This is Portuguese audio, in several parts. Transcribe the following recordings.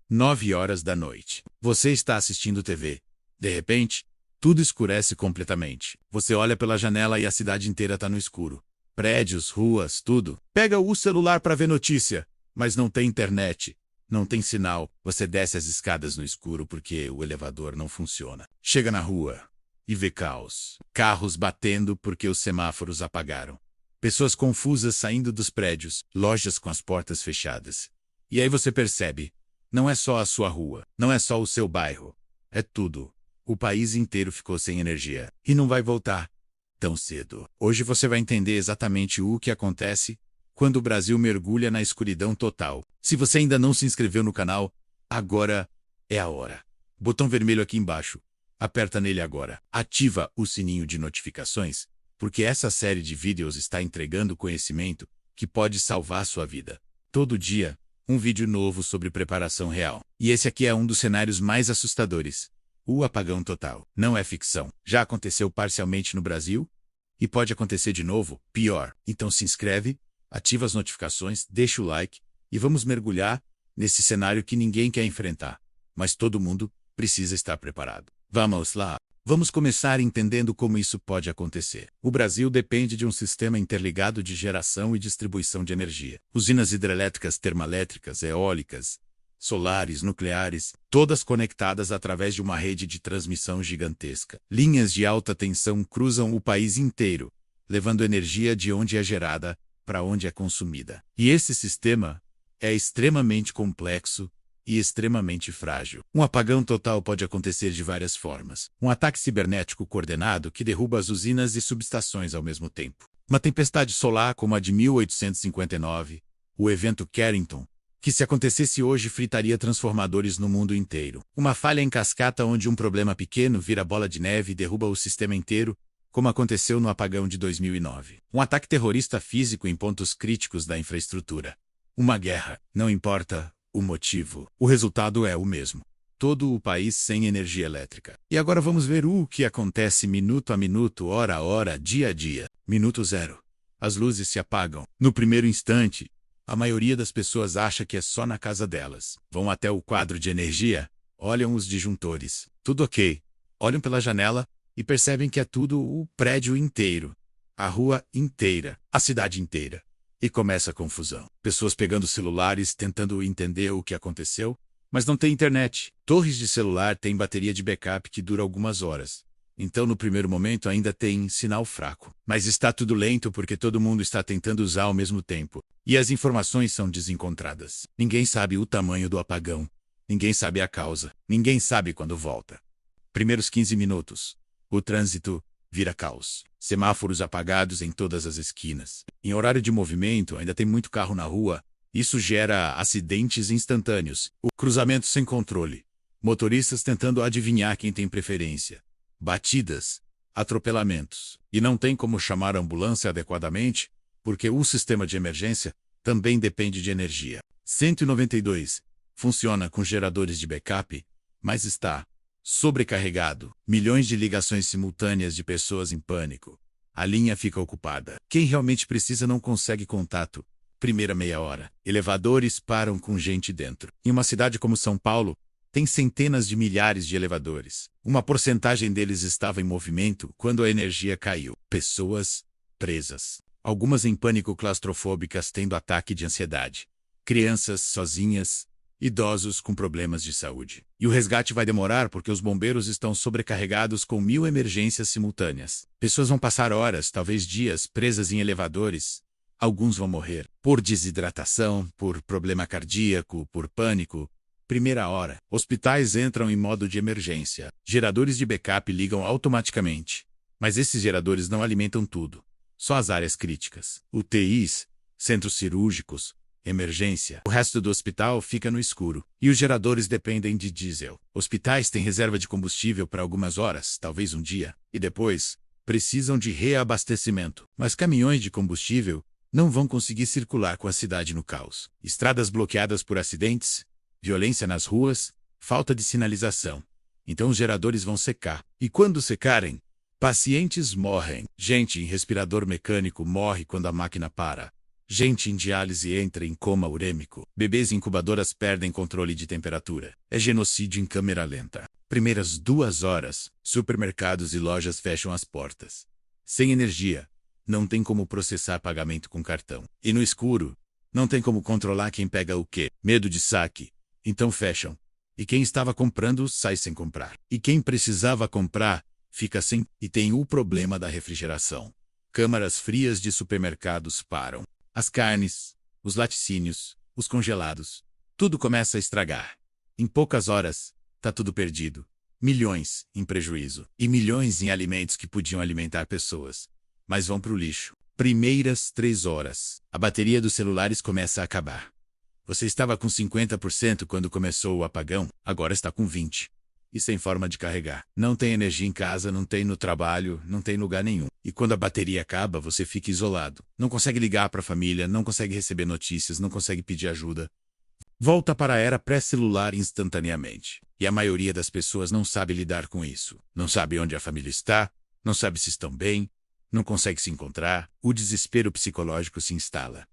9 horas da noite. Você está assistindo TV. De repente, tudo escurece completamente. Você olha pela janela e a cidade inteira está no escuro. Prédios, ruas, tudo. Pega o celular para ver notícia, mas não tem internet. Não tem sinal. Você desce as escadas no escuro porque o elevador não funciona. Chega na rua e vê caos. Carros batendo porque os semáforos apagaram. Pessoas confusas saindo dos prédios, lojas com as portas fechadas. E aí você percebe, não é só a sua rua, não é só o seu bairro, é tudo. O país inteiro ficou sem energia e não vai voltar tão cedo. Hoje você vai entender exatamente o que acontece quando o Brasil mergulha na escuridão total. Se você ainda não se inscreveu no canal, agora é a hora. Botão vermelho aqui embaixo. Aperta nele agora. Ativa o sininho de notificações, porque essa série de vídeos está entregando conhecimento que pode salvar sua vida. Todo dia, um vídeo novo sobre preparação real. E esse aqui é um dos cenários mais assustadores. O apagão total. Não é ficção. Já aconteceu parcialmente no Brasil e pode acontecer de novo, pior. Então se inscreve, ativa as notificações, deixa o like e vamos mergulhar nesse cenário que ninguém quer enfrentar, mas todo mundo precisa estar preparado. Vamos lá. Vamos começar entendendo como isso pode acontecer. O Brasil depende de um sistema interligado de geração e distribuição de energia. Usinas hidrelétricas, termoelétricas, eólicas, solares, nucleares, todas conectadas através de uma rede de transmissão gigantesca. Linhas de alta tensão cruzam o país inteiro, levando energia de onde é gerada para onde é consumida. E esse sistema é extremamente complexo e extremamente frágil. Um apagão total pode acontecer de várias formas. Um ataque cibernético coordenado que derruba as usinas e subestações ao mesmo tempo. Uma tempestade solar como a de 1859, o evento Carrington, que se acontecesse hoje fritaria transformadores no mundo inteiro. Uma falha em cascata onde um problema pequeno vira bola de neve e derruba o sistema inteiro, como aconteceu no apagão de 2009. Um ataque terrorista físico em pontos críticos da infraestrutura. Uma guerra, não importa o motivo, o resultado é o mesmo. Todo o país sem energia elétrica. E agora vamos ver o que acontece minuto a minuto, hora a hora, dia a dia. Minuto 0. As luzes se apagam. No primeiro instante, a maioria das pessoas acha que é só na casa delas. Vão até o quadro de energia, olham os disjuntores. Tudo ok. Olham pela janela e percebem que é tudo o prédio inteiro, a rua inteira, a cidade inteira. E começa a confusão. Pessoas pegando celulares, tentando entender o que aconteceu, mas não tem internet. Torres de celular têm bateria de backup que dura algumas horas. Então, no primeiro momento, ainda tem sinal fraco. Mas está tudo lento porque todo mundo está tentando usar ao mesmo tempo. E as informações são desencontradas. Ninguém sabe o tamanho do apagão. Ninguém sabe a causa. Ninguém sabe quando volta. Primeiros 15 minutos. O trânsito vira caos. Semáforos apagados em todas as esquinas. Em horário de movimento, ainda tem muito carro na rua. Isso gera acidentes instantâneos. O cruzamento sem controle. Motoristas tentando adivinhar quem tem preferência. Batidas. Atropelamentos. E não tem como chamar a ambulância adequadamente, porque o sistema de emergência também depende de energia. 192. Funciona com geradores de backup, mas está sobrecarregado. Milhões de ligações simultâneas de pessoas em pânico. A linha fica ocupada. Quem realmente precisa não consegue contato. Primeira meia hora. Elevadores param com gente dentro. Em uma cidade como São Paulo, tem centenas de milhares de elevadores. Uma porcentagem deles estava em movimento quando a energia caiu. Pessoas presas. Algumas em pânico claustrofóbicas tendo ataque de ansiedade. Crianças sozinhas. Idosos com problemas de saúde. E o resgate vai demorar porque os bombeiros estão sobrecarregados com 1000 emergências simultâneas. Pessoas vão passar horas, talvez dias, presas em elevadores. Alguns vão morrer por desidratação, por problema cardíaco, por pânico. Primeira hora. Hospitais entram em modo de emergência. Geradores de backup ligam automaticamente. Mas esses geradores não alimentam tudo. Só as áreas críticas. UTIs, centros cirúrgicos, emergência. O resto do hospital fica no escuro. E os geradores dependem de diesel. Hospitais têm reserva de combustível para algumas horas, talvez um dia. E depois, precisam de reabastecimento. Mas caminhões de combustível não vão conseguir circular com a cidade no caos. Estradas bloqueadas por acidentes, violência nas ruas, falta de sinalização. Então os geradores vão secar. E quando secarem, pacientes morrem. Gente em respirador mecânico morre quando a máquina para. Gente em diálise entra em coma urêmico. Bebês em incubadoras perdem controle de temperatura. É genocídio em câmera lenta. Primeiras 2 horas, supermercados e lojas fecham as portas. Sem energia, não tem como processar pagamento com cartão. E no escuro, não tem como controlar quem pega o quê. Medo de saque. Então fecham. E quem estava comprando sai sem comprar. E quem precisava comprar fica sem. E tem o problema da refrigeração. Câmaras frias de supermercados param. As carnes, os laticínios, os congelados. Tudo começa a estragar. Em poucas horas, tá tudo perdido. Milhões em prejuízo. E milhões em alimentos que podiam alimentar pessoas. Mas vão pro lixo. Primeiras 3 horas. A bateria dos celulares começa a acabar. Você estava com 50% quando começou o apagão, agora está com 20%. E sem forma de carregar. Não tem energia em casa, não tem no trabalho, não tem lugar nenhum. E quando a bateria acaba, você fica isolado. Não consegue ligar para a família, não consegue receber notícias, não consegue pedir ajuda. Volta para a era pré-celular instantaneamente. E a maioria das pessoas não sabe lidar com isso. Não sabe onde a família está, não sabe se estão bem, não consegue se encontrar. O desespero psicológico se instala.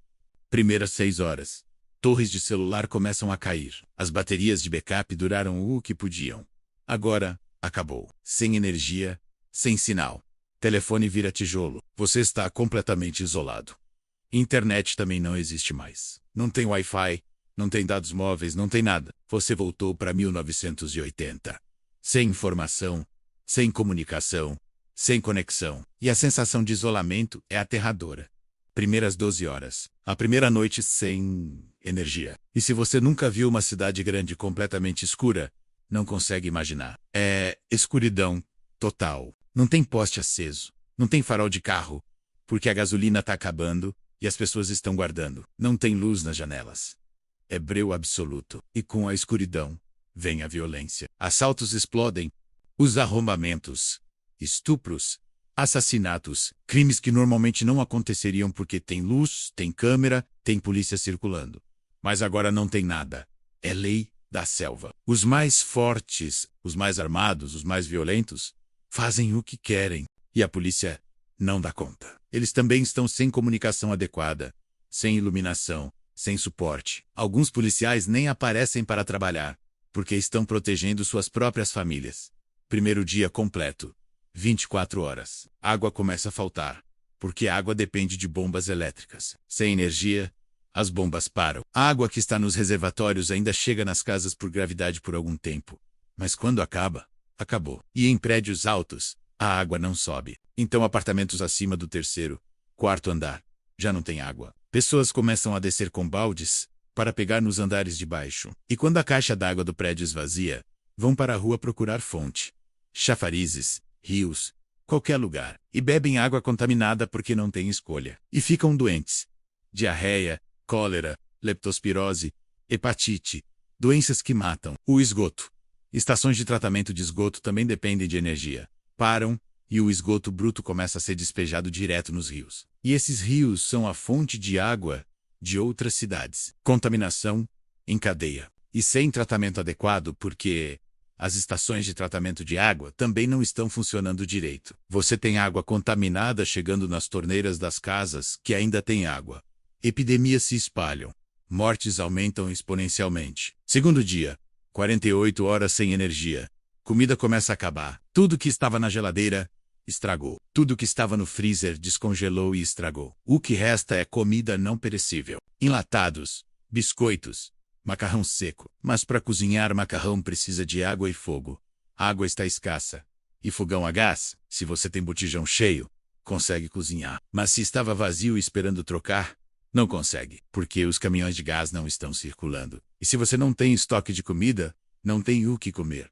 Primeiras 6 horas. Torres de celular começam a cair. As baterias de backup duraram o que podiam. Agora, acabou. Sem energia, sem sinal. Telefone vira tijolo. Você está completamente isolado. Internet também não existe mais. Não tem Wi-Fi, não tem dados móveis, não tem nada. Você voltou para 1980. Sem informação, sem comunicação, sem conexão. E a sensação de isolamento é aterradora. Primeiras 12 horas. A primeira noite sem energia. E se você nunca viu uma cidade grande completamente escura, não consegue imaginar. É escuridão total. Não tem poste aceso. Não tem farol de carro. Porque a gasolina está acabando e as pessoas estão guardando. Não tem luz nas janelas. É breu absoluto. E com a escuridão, vem a violência. Assaltos explodem. Os arrombamentos. Estupros. Assassinatos. Crimes que normalmente não aconteceriam porque tem luz, tem câmera, tem polícia circulando. Mas agora não tem nada. É lei da selva. Os mais fortes, os mais armados, os mais violentos, fazem o que querem. E a polícia não dá conta. Eles também estão sem comunicação adequada, sem iluminação, sem suporte. Alguns policiais nem aparecem para trabalhar, porque estão protegendo suas próprias famílias. Primeiro dia completo. 24 horas. Água começa a faltar, porque a água depende de bombas elétricas. Sem energia, as bombas param. A água que está nos reservatórios ainda chega nas casas por gravidade por algum tempo. Mas quando acaba, acabou. E em prédios altos, a água não sobe. Então apartamentos acima do 3º, 4º andar, já não tem água. Pessoas começam a descer com baldes para pegar nos andares de baixo. E quando a caixa d'água do prédio esvazia, vão para a rua procurar fonte. Chafarizes, rios, qualquer lugar. E bebem água contaminada porque não têm escolha. E ficam doentes. Diarreia, cólera, leptospirose, hepatite, doenças que matam. O esgoto. Estações de tratamento de esgoto também dependem de energia. Param, e o esgoto bruto começa a ser despejado direto nos rios. E esses rios são a fonte de água de outras cidades. Contaminação em cadeia. E sem tratamento adequado porque as estações de tratamento de água também não estão funcionando direito. Você tem água contaminada chegando nas torneiras das casas que ainda têm água. Epidemias se espalham. Mortes aumentam exponencialmente. Segundo dia. 48 horas sem energia. Comida começa a acabar. Tudo que estava na geladeira estragou. Tudo que estava no freezer descongelou e estragou. O que resta é comida não perecível. Enlatados, biscoitos, macarrão seco. Mas para cozinhar macarrão precisa de água e fogo. A água está escassa. E fogão a gás, se você tem botijão cheio, consegue cozinhar. Mas se estava vazio e esperando trocar, não consegue, porque os caminhões de gás não estão circulando. E se você não tem estoque de comida, não tem o que comer.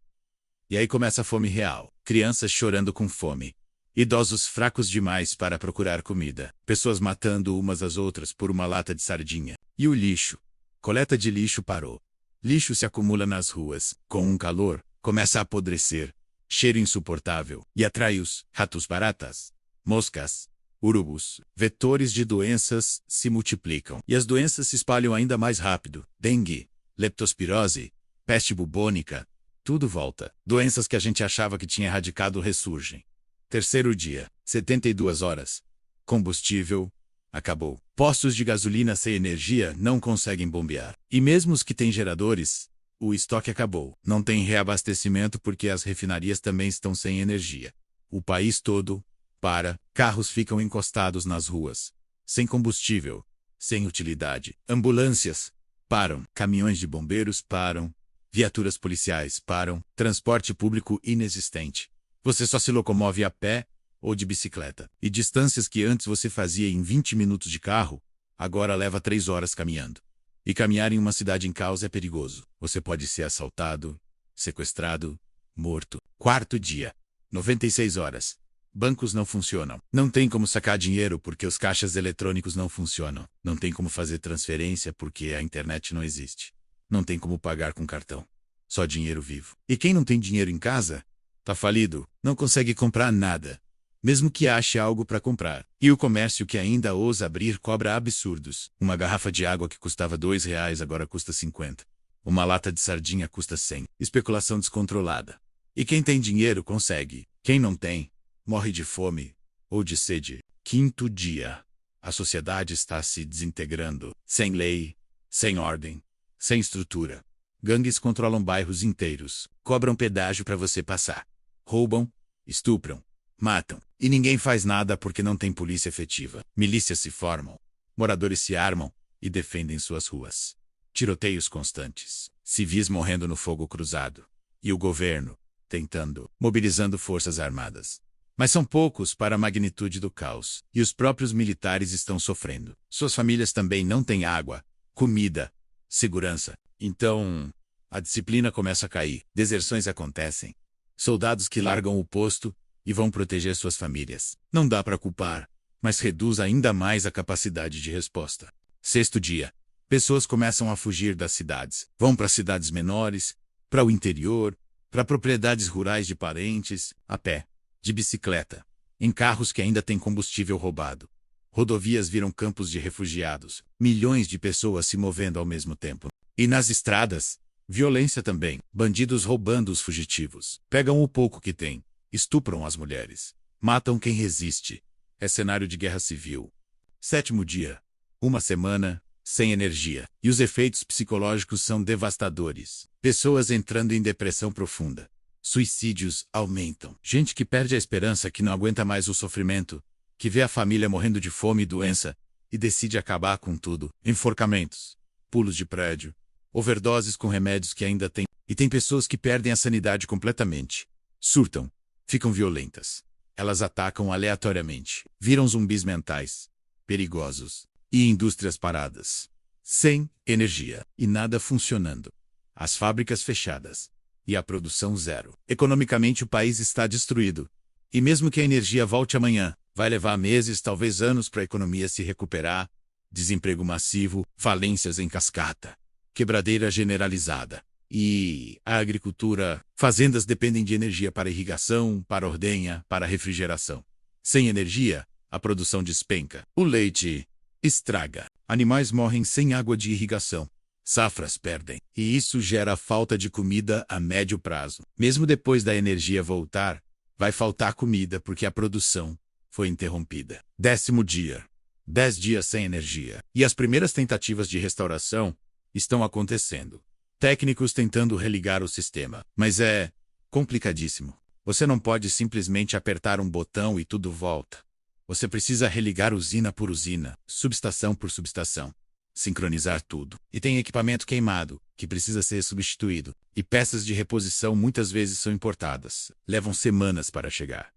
E aí começa a fome real. Crianças chorando com fome. Idosos fracos demais para procurar comida. Pessoas matando umas às outras por uma lata de sardinha. E o lixo. Coleta de lixo parou. Lixo se acumula nas ruas. Com um calor, começa a apodrecer. Cheiro insuportável. E atrai os ratos, baratas, moscas, urubus. Vetores de doenças se multiplicam. E as doenças se espalham ainda mais rápido. Dengue, leptospirose, peste bubônica. Tudo volta. Doenças que a gente achava que tinha erradicado ressurgem. Terceiro dia. 72 horas. Combustível Acabou. Postos de gasolina sem energia não conseguem bombear. E mesmo os que têm geradores, o estoque acabou. Não tem reabastecimento porque as refinarias também estão sem energia. O país todo para. Carros ficam encostados nas ruas. Sem combustível. Sem utilidade. Ambulâncias param. Caminhões de bombeiros param. Viaturas policiais param. Transporte público inexistente. Você só se locomove a pé ou de bicicleta. E distâncias que antes você fazia em 20 minutos de carro, agora leva 3 horas caminhando. E caminhar em uma cidade em caos é perigoso. Você pode ser assaltado, sequestrado, morto. Quarto dia. 96 horas. Bancos não funcionam. Não tem como sacar dinheiro porque os caixas eletrônicos não funcionam. Não tem como fazer transferência porque a internet não existe. Não tem como pagar com cartão. Só dinheiro vivo. E quem não tem dinheiro em casa, tá falido, não consegue comprar nada. Mesmo que ache algo para comprar. E o comércio que ainda ousa abrir cobra absurdos. Uma garrafa de água que custava R$ 2 agora custa 50. Uma lata de sardinha custa 100. Especulação descontrolada. E quem tem dinheiro consegue. Quem não tem, morre de fome ou de sede. Quinto dia. A sociedade está se desintegrando. Sem lei, sem ordem, sem estrutura. Gangues controlam bairros inteiros. Cobram pedágio para você passar. Roubam, estupram, matam. E ninguém faz nada porque não tem polícia efetiva. Milícias se formam. Moradores se armam e defendem suas ruas. Tiroteios constantes. Civis morrendo no fogo cruzado. E o governo tentando, mobilizando forças armadas. Mas são poucos para a magnitude do caos. E os próprios militares estão sofrendo. Suas famílias também não têm água, comida, segurança. Então, a disciplina começa a cair. Deserções acontecem. Soldados que largam o posto e vão proteger suas famílias. Não dá para culpar, mas reduz ainda mais a capacidade de resposta. Sexto dia. Pessoas começam a fugir das cidades. Vão para cidades menores, para o interior, para propriedades rurais de parentes, a pé, de bicicleta, em carros que ainda têm combustível roubado. Rodovias viram campos de refugiados, milhões de pessoas se movendo ao mesmo tempo. E nas estradas, violência também, bandidos roubando os fugitivos. Pegam o pouco que têm, estupram as mulheres, matam quem resiste. É cenário de guerra civil. Sétimo dia. Uma semana sem energia. E os efeitos psicológicos são devastadores. Pessoas entrando em depressão profunda. Suicídios aumentam. Gente que perde a esperança, que não aguenta mais o sofrimento, que vê a família morrendo de fome e doença e decide acabar com tudo. Enforcamentos, pulos de prédio, overdoses com remédios que ainda tem. E tem pessoas que perdem a sanidade completamente. Surtam, ficam violentas. Elas atacam aleatoriamente. Viram zumbis mentais, perigosos. E indústrias paradas. Sem energia. E nada funcionando. As fábricas fechadas. E a produção zero. Economicamente o país está destruído. E mesmo que a energia volte amanhã, vai levar meses, talvez anos para a economia se recuperar. Desemprego massivo, falências em cascata, quebradeira generalizada. E a agricultura, fazendas dependem de energia para irrigação, para ordenha, para refrigeração. Sem energia, a produção despenca. O leite estraga. Animais morrem sem água de irrigação. Safras perdem. E isso gera falta de comida a médio prazo. Mesmo depois da energia voltar, vai faltar comida porque a produção foi interrompida. Décimo dia. 10 dias sem energia. E as primeiras tentativas de restauração estão acontecendo. Técnicos tentando religar o sistema. Mas é complicadíssimo. Você não pode simplesmente apertar um botão e tudo volta. Você precisa religar usina por usina, subestação por subestação. Sincronizar tudo. E tem equipamento queimado, que precisa ser substituído. E peças de reposição muitas vezes são importadas. Levam semanas para chegar.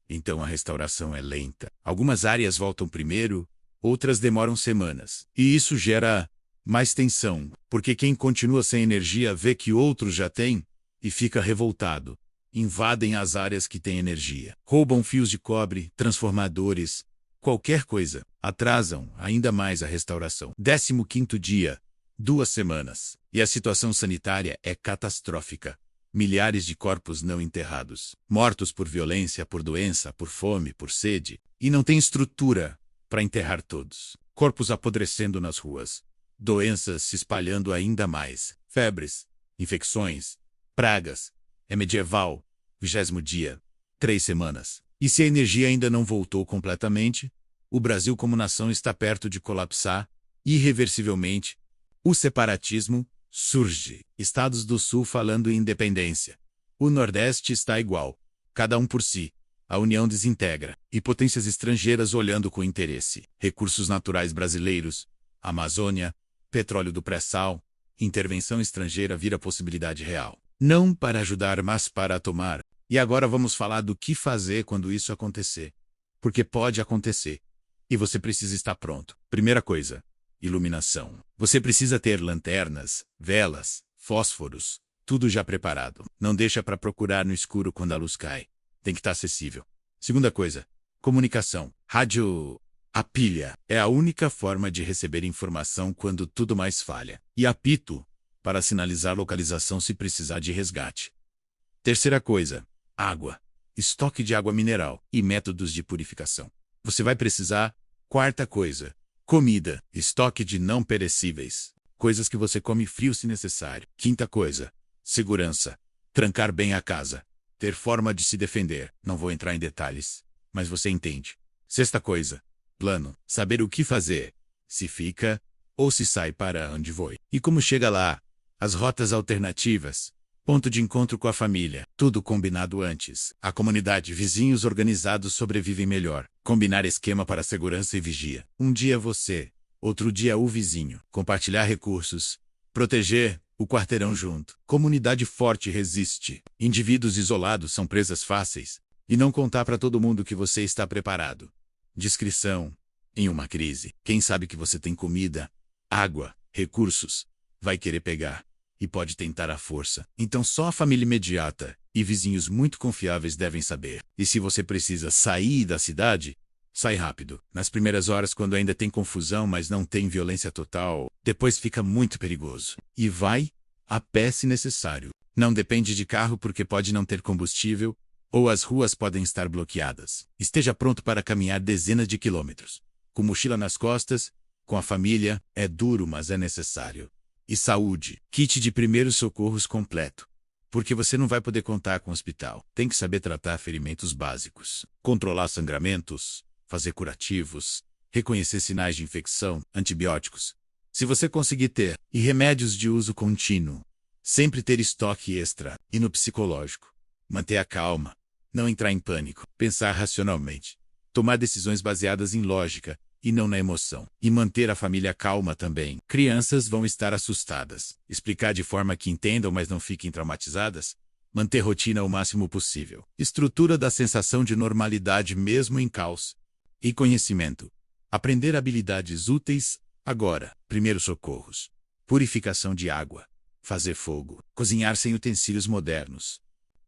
Então a restauração é lenta. Algumas áreas voltam primeiro, outras demoram semanas. E isso gera mais tensão, porque quem continua sem energia vê que outros já têm e fica revoltado. Invadem as áreas que têm energia. Roubam fios de cobre, transformadores, qualquer coisa. Atrasam ainda mais a restauração. 15º dia. 2 semanas. E a situação sanitária é catastrófica. Milhares de corpos não enterrados. Mortos por violência, por doença, por fome, por sede. E não tem estrutura para enterrar todos. Corpos apodrecendo nas ruas. Doenças se espalhando ainda mais. Febres, infecções, pragas. É medieval. 20º dia. 3 semanas. E se a energia ainda não voltou completamente, O Brasil como nação está perto de colapsar, irreversivelmente. O separatismo surge. Estados do Sul falando em independência. O Nordeste está igual. Cada um por si. A União desintegra. E potências estrangeiras olhando com interesse. Recursos naturais brasileiros. Amazônia. Petróleo do pré-sal. Intervenção estrangeira vira possibilidade real. Não para ajudar, mas para tomar. E agora vamos falar do que fazer quando isso acontecer. Porque pode acontecer. E você precisa estar pronto. Primeira coisa. Iluminação. Você precisa ter lanternas, velas, fósforos, tudo já preparado. Não deixa para procurar no escuro quando a luz cai. Tem que estar acessível. Segunda coisa. Comunicação. Rádio. A pilha é a única forma de receber informação quando tudo mais falha. E apito para sinalizar localização se precisar de resgate. Terceira coisa. Água. Estoque de água mineral e métodos de purificação. Você vai precisar. Quarta coisa. Comida. Estoque de não perecíveis. Coisas que você come frio se necessário. Quinta coisa. Segurança. Trancar bem a casa. Ter forma de se defender. Não vou entrar em detalhes, mas você entende. Sexta coisa. Plano. Saber o que fazer. Se fica ou se sai para onde vai. E como chega lá. As rotas alternativas. Ponto de encontro com a família. Tudo combinado antes. A comunidade, vizinhos organizados sobrevivem melhor. Combinar esquema para segurança e vigia. Um dia você, outro dia o vizinho. Compartilhar recursos. Proteger o quarteirão junto. Comunidade forte resiste. Indivíduos isolados são presas fáceis. E não contar para todo mundo que você está preparado. Discrição. Em uma crise, quem sabe que você tem comida, água, recursos, vai querer pegar. E pode tentar à força. Então só a família imediata e vizinhos muito confiáveis devem saber. E se você precisa sair da cidade, sai rápido. Nas primeiras horas, quando ainda tem confusão, mas não tem violência total, depois fica muito perigoso. E vai a pé se necessário. Não depende de carro porque pode não ter combustível, ou as ruas podem estar bloqueadas. Esteja pronto para caminhar dezenas de quilômetros. Com mochila nas costas, com a família, é duro, mas é necessário. E saúde. Kit de primeiros socorros completo. Porque você não vai poder contar com o hospital. Tem que saber tratar ferimentos básicos. Controlar sangramentos. Fazer curativos. Reconhecer sinais de infecção. Antibióticos. Se você conseguir ter. E remédios de uso contínuo. Sempre ter estoque extra. E no psicológico. Manter a calma. Não entrar em pânico. Pensar racionalmente. Tomar decisões baseadas em lógica. E não na emoção. E manter a família calma também. Crianças vão estar assustadas. Explicar de forma que entendam, mas não fiquem traumatizadas. Manter rotina o máximo possível. Estrutura da sensação de normalidade mesmo em caos. E conhecimento. Aprender habilidades úteis. Agora. Primeiros socorros. Purificação de água. Fazer fogo. Cozinhar sem utensílios modernos.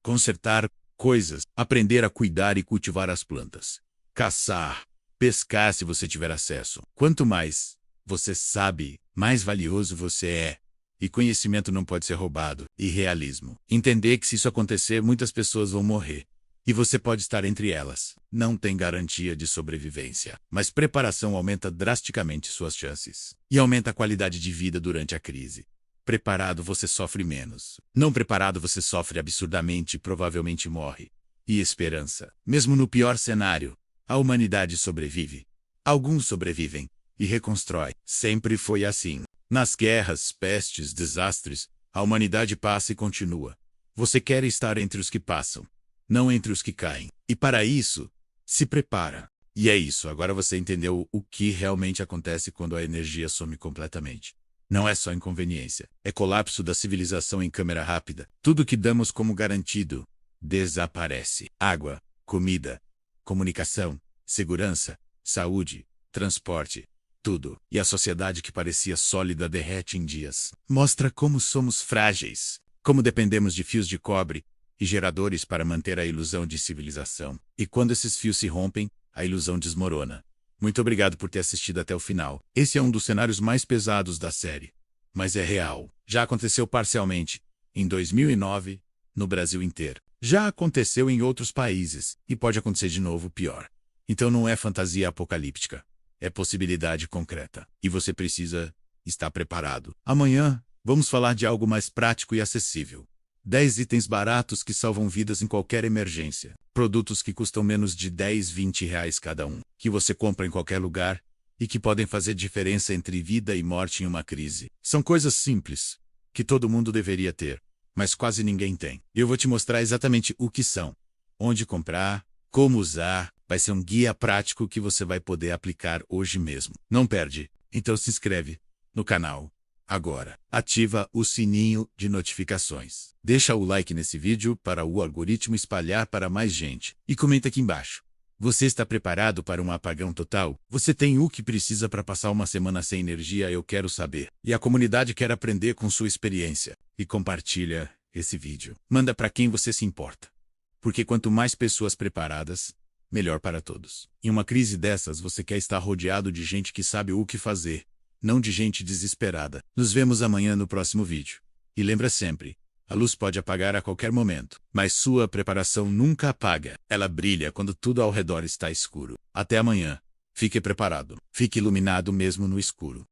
Consertar coisas. Aprender a cuidar e cultivar as plantas. Caçar. Pescar se você tiver acesso. Quanto mais você sabe, mais valioso você é. E conhecimento não pode ser roubado. E realismo. Entender que se isso acontecer, muitas pessoas vão morrer. E você pode estar entre elas. Não tem garantia de sobrevivência. Mas preparação aumenta drasticamente suas chances. E aumenta a qualidade de vida durante a crise. Preparado você sofre menos. Não preparado você sofre absurdamente e provavelmente morre. E esperança. Mesmo no pior cenário. A humanidade sobrevive. Alguns sobrevivem e reconstrói. Sempre foi assim. Nas guerras, pestes, desastres, a humanidade passa e continua. Você quer estar entre os que passam, não entre os que caem. E para isso, se prepara. E é isso, agora você entendeu o que realmente acontece quando a energia some completamente. Não é só inconveniência, é colapso da civilização em câmera rápida. Tudo que damos como garantido desaparece. Água, comida, comunicação, segurança, saúde, transporte, tudo. E a sociedade que parecia sólida derrete em dias. Mostra como somos frágeis, como dependemos de fios de cobre e geradores para manter a ilusão de civilização. E quando esses fios se rompem, a ilusão desmorona. Muito obrigado por ter assistido até o final. Esse é um dos cenários mais pesados da série. Mas é real. Já aconteceu parcialmente, em 2009, no Brasil inteiro. Já aconteceu em outros países, e pode acontecer de novo pior. Então não é fantasia apocalíptica. É possibilidade concreta. E você precisa estar preparado. Amanhã, vamos falar de algo mais prático e acessível. 10 itens baratos que salvam vidas em qualquer emergência. Produtos que custam menos de 10, 20 reais cada um, que você compra em qualquer lugar e que podem fazer diferença entre vida e morte em uma crise. São coisas simples, que todo mundo deveria ter, mas quase ninguém tem. Eu vou te mostrar exatamente o que são, onde comprar, como usar. Vai ser um guia prático que você vai poder aplicar hoje mesmo. Não perde, então se inscreve no canal agora. Ativa o sininho de notificações. Deixa o like nesse vídeo para o algoritmo espalhar para mais gente. E comenta aqui embaixo. Você está preparado para um apagão total? Você tem o que precisa para passar uma semana sem energia? Eu quero saber. E a comunidade quer aprender com sua experiência. E compartilha esse vídeo. Manda para quem você se importa. Porque quanto mais pessoas preparadas, melhor para todos. Em uma crise dessas, você quer estar rodeado de gente que sabe o que fazer, não de gente desesperada. Nos vemos amanhã no próximo vídeo. E lembra sempre, a luz pode apagar a qualquer momento, mas sua preparação nunca apaga. Ela brilha quando tudo ao redor está escuro. Até amanhã. Fique preparado. Fique iluminado mesmo no escuro.